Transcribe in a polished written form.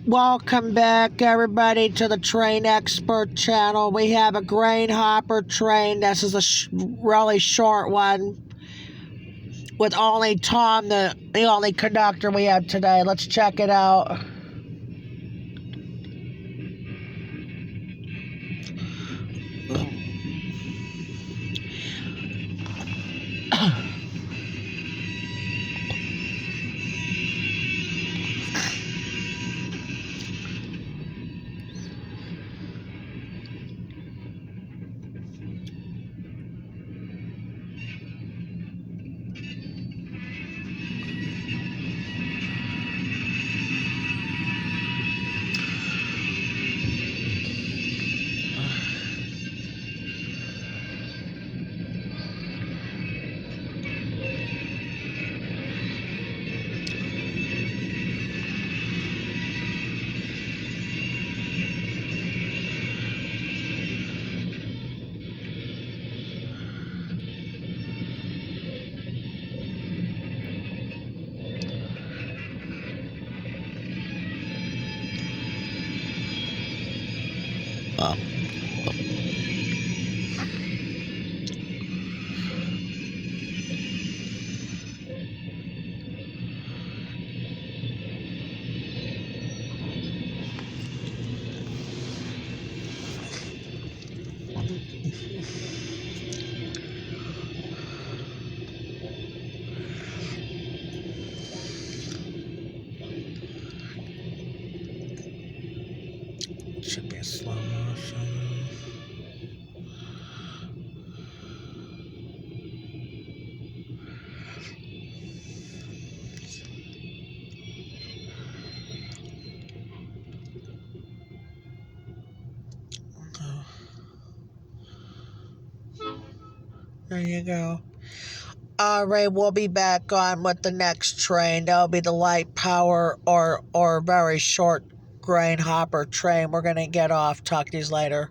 Welcome back, everybody, to the Train Expert channel. We have a grain hopper train. This is a really short one with only Tom, the only conductor we have today. Let's check it out. Should be a slow motion. There you go. Alright, we'll be back on with the next train. That'll be the light power or very short grain hopper train. We're gonna get off. Talk to you later.